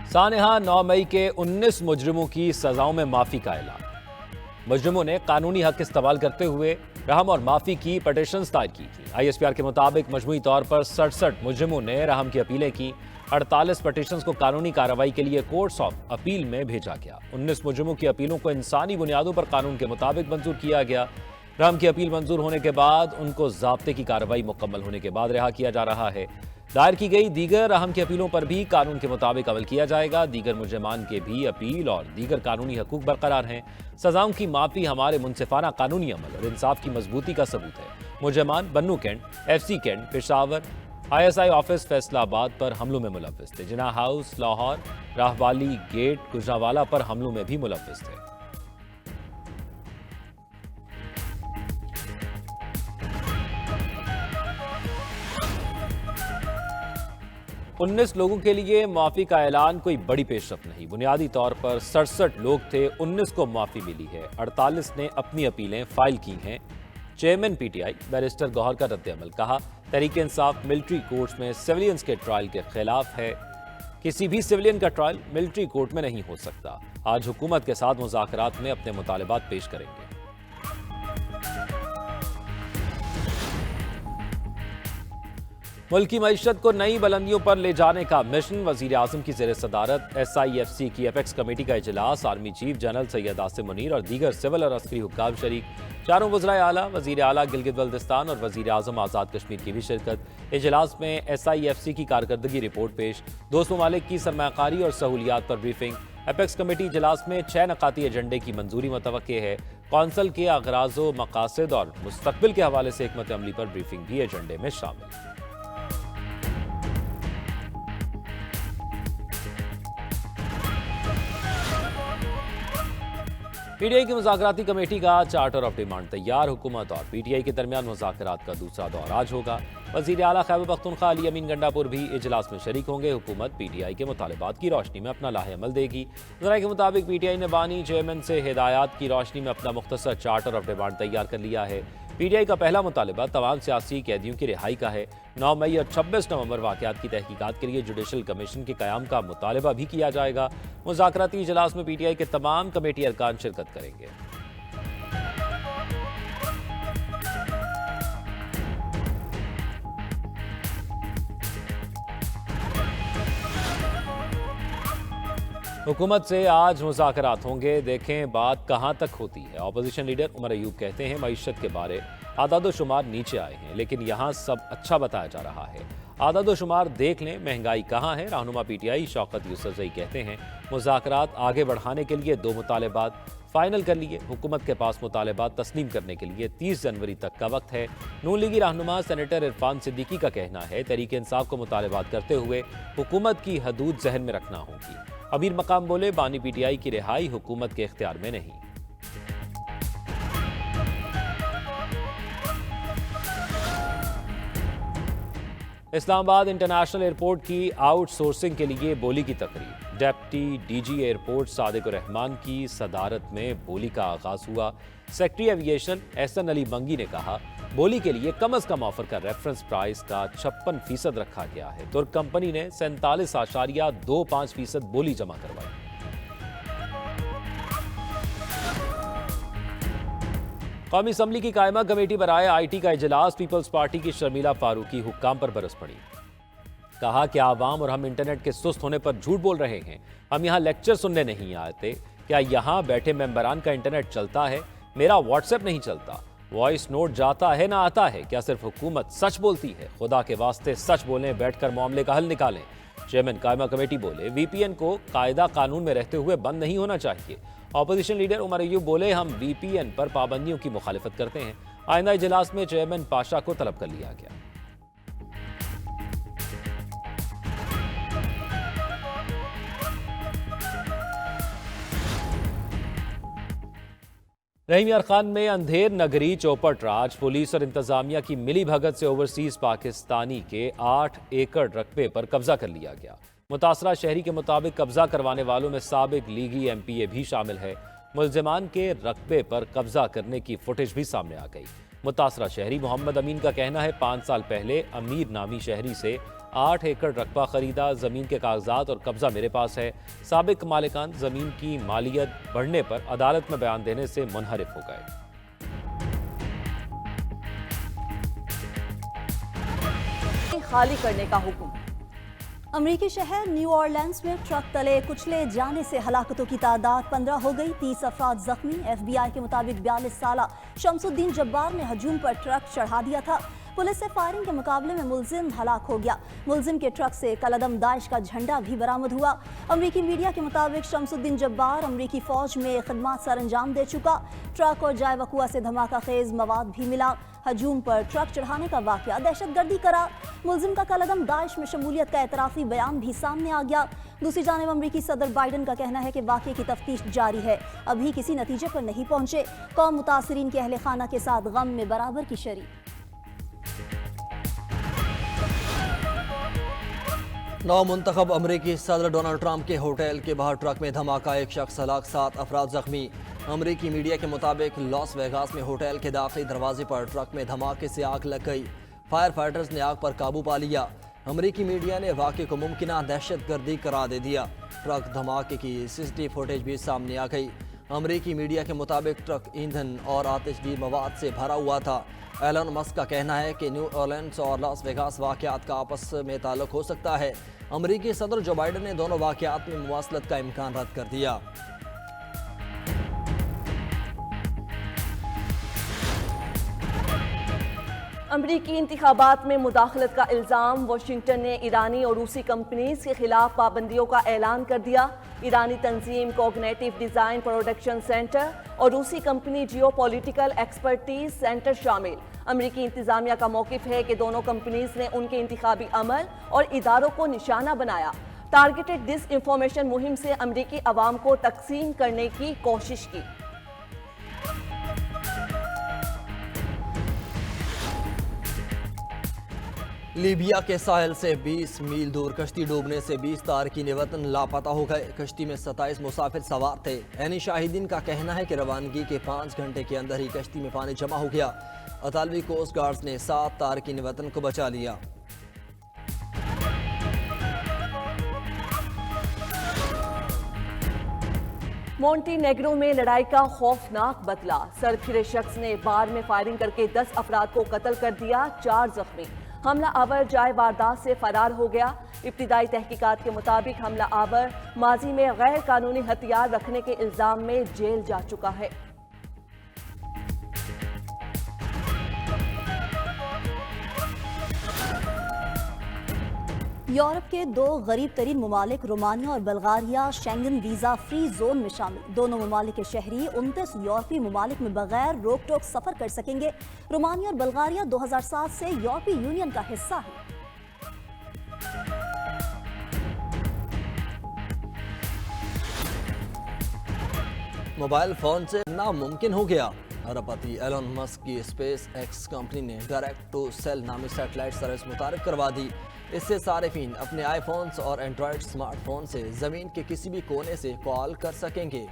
सानेहा 9 मई के 19 मुजरिमों की सजाओं में माफी का ऐलान। मुजरिमों ने कानूनी हक इस्तेमाल करते हुए रहम और माफी की पटिशन दायर की थी। ISPR के मुताबिक मजमूई तौर पर 67 मुजरिमों ने रहम की अपीलें की। 48 पटिशंस को कानूनी कार्रवाई के लिए कोर्ट्स ऑफ अपील में भेजा गया। 19 मुजरिमों की अपीलों को इंसानी बुनियादों पर कानून के मुताबिक मंजूर किया गया। रहम की अपील मंजूर होने के बाद उनको ज़ाब्ते की कार्रवाई मुकम्मल होने के बाद रिहा किया जा रहा है। दायर की गई दीगर रहम की अपीलों पर भी कानून के मुताबिक अमल किया जाएगा। दीगर मुजरिमान के भी अपील और दीगर कानूनी हकूक बरकरार हैं। सजाओं की माफी हमारे मुनसिफाना कानूनी अमल और इंसाफ की मजबूती का सबूत है। मुजरिमान Bannu cantt, FC cantt, Peshawar, ISI office Faisalabad पर हमलों में मुलव्विस थे। जिन्ना हाउस, लाहौर, राहवाली गेट, गुजरावाला पर हमलों में भी मुलव्विस थे। 19 लोगों के लिए माफी का ऐलान कोई बड़ी पेशरफ नहीं। बुनियादी तौर पर 67 लोग थे, 19 को माफी मिली है। 48 ने अपनी अपीलें फाइल की हैं। चेयरमैन PTI बैरिस्टर गौहर का रद्द-ए-अमल, कहा तहरीक इंसाफ मिलिट्री कोर्ट्स में सिविलियंस के ट्रायल के खिलाफ है। किसी भी सिविलियन का ट्रायल मिलिट्री कोर्ट में नहीं हो सकता। आज हुकूमत के साथ मुज़ाकरात में अपने मुतालबात पेश करेंगे। मुल्क की मईशत को नई बुलंदियों पर ले जाने का मिशन। वजीर आजम की ज़ेर सदारत SIFC की अपेक्स कमेटी का इजलास। Army chief general Syed Asim Munir और दीगर सिविल और अस्करी हुक्काम शरीक। चारों वज़राए आला, वजीर आला गिलगित बल्तिस्तान और वजीर आजम आज़ाद कश्मीर की भी शिरकत। इजलास में SIFC की कारकर्दगी रिपोर्ट पेश। दोस्त ममालिक की सरमाकारी और सहूलियात पर ब्रीफिंग। अपेक्स कमेटी इजलास में 6 नकाती एजेंडे की मंजूरी मुतवक्के है। कौंसल के अगराज़ो मकासद और मुस्तकबिल के हवाले से हिकमत अमली पर ब्रीफिंग भी एजेंडे में शामिल। PTI की मुज़ाकराती कमेटी का चार्टर ऑफ डिमांड तैयार। हुकूमत और PTI के दरमियान मुज़ाकरात का दूसरा दौर आज होगा। वज़ीर आला खैबर पख्तूनख्वा अली अमीन गंडापुर भी इजलास में शरीक होंगे। हुकूमत PTI के मुतालबात की रोशनी में अपना लाहे-अमल देगी। ज़राए के मुताबिक PTI ने बानी चेयरमैन से हिदायत की रोशनी में अपना मुख्तसर चार्टर ऑफ डिमांड तैयार कर लिया है। PTI का पहला मुतालबा तमाम सियासी कैदियों की रिहाई का है। 9 मई और 26 नवंबर वाक़यात की तहकीकात के लिए जुडिशल कमीशन के क़याम का मुतालबा भी किया जाएगा। मुज़ाकराती इजलास में PTI के तमाम कमेटी अरकान शिरकत करेंगे। हुकूमत से आज मुज़ाकरात होंगे, देखें बात कहाँ तक होती है। अपोजिशन लीडर उमर अयूब कहते हैं मईशत के बारे आदाद-ओ-शुमार नीचे आए हैं, लेकिन यहाँ सब अच्छा बताया जा रहा है। आदाद-ओ-शुमार देख लें, महंगाई कहाँ है। रहनुमा PTI शौकत यूसुफजई कहते हैं मुज़ाकरात आगे बढ़ाने के लिए 2 मुतालबात फाइनल कर लिए। हुकूमत के पास मुतालबात तस्लीम करने के लिए 30 जनवरी तक का वक्त है। नून लीगी रहनुमा सेनेटर इरफान सिद्दीकी का कहना है तहरीक इंसाफ को मुतालबात करते हुए हुकूमत की हदूद जहन में रखना होगी। अमीर मकाम बोले बानी PTI की रिहाई हुकूमत के इख्तियार में नहीं। इस्लामाबाद इंटरनेशनल एयरपोर्ट की आउटसोर्सिंग के लिए बोली की तकरीब। Deputy DG airport Sadiq Rahman की सदारत में बोली का आगाज हुआ। सेक्रेटरी एविएशन एहसन अली मंगी ने कहा बोली के लिए कम अज कम ऑफर का रेफरेंस प्राइस का 56% रखा गया है। तुर्क कंपनी ने 47.25% बोली जमा करवाई। कौमी असम्बली की कायमा कमेटी बराए IT का इजलास। पीपल्स पार्टी की शर्मिला फारूकी हुक्काम पर बरस पड़ी। कहा कि आवाम और हम इंटरनेट के सुस्त होने पर झूठ बोल रहे हैं। हम यहाँ लेक्चर सुनने नहीं आते। क्या यहाँ बैठे मेंबरान का इंटरनेट चलता है? मेरा व्हाट्सएप नहीं चलता। वॉइस नोट जाता है ना आता है? क्या सिर्फ हुकूमत सच बोलती है? खुदा के वास्ते सच बोलें, बैठकर मामले का हल निकालें। चेयरमैन कायमा कमेटी बोले VPN को कायदा कानून में रहते हुए बंद नहीं होना चाहिए। अपोजिशन लीडर उमर अयूब बोले हम VPN पर पाबंदियों की मुखालिफत करते हैं। आइंदा इजलास में चेयरमैन पाशा को तलब कर लिया गया। रहीम यार खान में अंधेर नगरी चौपट राज। पुलिस और इंतजामिया की मिली भगत से ओवरसीज पाकिस्तानी के 8 एकड़ रकबे पर कब्जा कर लिया गया। मुतासरा शहरी के मुताबिक कब्जा करवाने वालों में साबिक लीगी MPA भी शामिल है। मुल्जिमान के रकबे पर कब्जा करने की फुटेज भी सामने आ गई। मुतासरा शहरी मोहम्मद अमीन का कहना है 5 साल पहले अमीर नामी शहरी से 8 एकड़ रकबा खरीदा, जमीन के कागजात और कब्जा मेरे पास है। साबिक मालिकान जमीन की मालियत बढ़ने पर अदालत में बयान देने से मुनहरिफ हो गए। खाली करने का हुक्म। अमरीकी शहर न्यू ऑरलेंस में ट्रक तले कुचले जाने से हलाकतों की तादाद 15 हो गई। 30 अफराद जख्मी। FBI के मुताबिक 42 साला शमसुद्दीन जब्बार ने हजूम पर ट्रक चढ़ा दिया था। पुलिस से फायरिंग के मुकाबले में मुलजिम हलाक हो गया। मुलजिम के ट्रक से कलदम दाइश का झंडा भी बरामद हुआ। अमरीकी मीडिया के मुताबिक शमसुद्दीन जब्बार अमरीकी फौज में खिदमत सर अंजाम दे चुका। ट्रक और जाय वकुआ से धमाका खेज मवाद भी मिला। हजूम पर ट्रक चढ़ाने का वाकया दहशतगर्दी करार। मुलजिम का कलदम दाइश में शमूलियत का एतराफी बयान भी सामने आ गया। दूसरी जानिब अमरीकी सदर बाइडन का कहना है कि वाकये की तफ्तीश जारी है, अभी किसी नतीजे पर नहीं पहुंचे। कौम मुतासरीन के अहले खाना के साथ गम में बराबर की शरीक। नौ मुंतखब अमरीकी सदर डोनाल्ड ट्रंप के होटल के बाहर ट्रक में धमाका, 1 शख्स हलाक, 7 अफराद जख्मी। अमरीकी मीडिया के मुताबिक लॉस वेगास में होटल के दाखिली दरवाजे पर ट्रक में धमाके से आग लग गई। फायर फाइटर्स ने आग पर काबू पा लिया। अमरीकी मीडिया ने वाक़े को मुमकिना दहशतगर्दी करार दे दिया। ट्रक धमाके की CCTV फुटेज भी सामने आ गई। अमरीकी मीडिया के मुताबिक ट्रक ईंधन और आतिशगीर मवाद से भरा हुआ था। एलन मस्क का कहना है कि न्यू ऑरलेंस और लॉस वेगास वाक़यात का आपस में ताल्लुक हो सकता है। अमरीकी सदर जो बाइडन ने दोनों वाक़यात में मुवासलत का इम्कान रद्द कर दिया। अमरीकी इंतखाबात में मुदाखलत का इल्ज़ाम। वाशिंगटन ने ईरानी और रूसी कंपनीज के खिलाफ पाबंदियों का ऐलान कर दिया। ईरानी तंजीम कॉग्निटिव डिज़ाइन प्रोडक्शन सेंटर और रूसी कंपनी जियो पॉलिटिकल एक्सपर्टीज सेंटर शामिल। अमरीकी इंतजामिया का मौक़िफ़ है कि दोनों कंपनीज ने उनके इंतखाबी अमल और इदारों को निशाना बनाया। टारगेटेड डिस इंफॉर्मेशन मुहिम से अमरीकी अवाम को तकसीम करने की कोशिश की। लीबिया के साहिल से 20 मील दूर कश्ती डूबने से 20 तारकीन वतन लापता हो गए। कश्ती में 27 मुसाफिर सवार थे। ऐनी शाहिदीन का कहना है कि रवानगी के 5 घंटे के अंदर ही कश्ती में पानी जमा हो गया। अतालवी कोस्ट गार्ड्स ने 7 तारकीन वतन को बचा लिया। मोंटीनेग्रो में लड़ाई का खौफनाक बदला। सरफिरे शख्स ने बार में फायरिंग करके 10 अफराद को कत्ल कर दिया, 4 जख्मी। हमला आवर जाए वारदात से फरार हो गया। इब्तिदाई तहकीकात के मुताबिक हमला आवर माजी में गैर कानूनी हथियार रखने के इल्जाम में जेल जा चुका है। यूरोप के 2 गरीब तरीन ममालिक रोमानिया और Bulgaria Schengen visa free zone में शामिल। दोनों ममालिक के शहरी 29 यूरोपीय ममालिक में बगैर रोक टोक सफर कर सकेंगे। रोमानिया और बल्गारिया 2007 से यूरोपीय यूनियन का हिस्सा है। मोबाइल फोन से नामुमकिन हो गया। अरबपति एलन मस्क की स्पेस एक्स कंपनी ने डायरेक्ट टू सेल नामी सैटेलाइट सर्विस मुतारिफ करवा दी। इससे सारिफीन अपने आईफोन्स और एंड्रॉयड स्मार्टफोन से ज़मीन के किसी भी कोने से कॉल कर सकेंगे।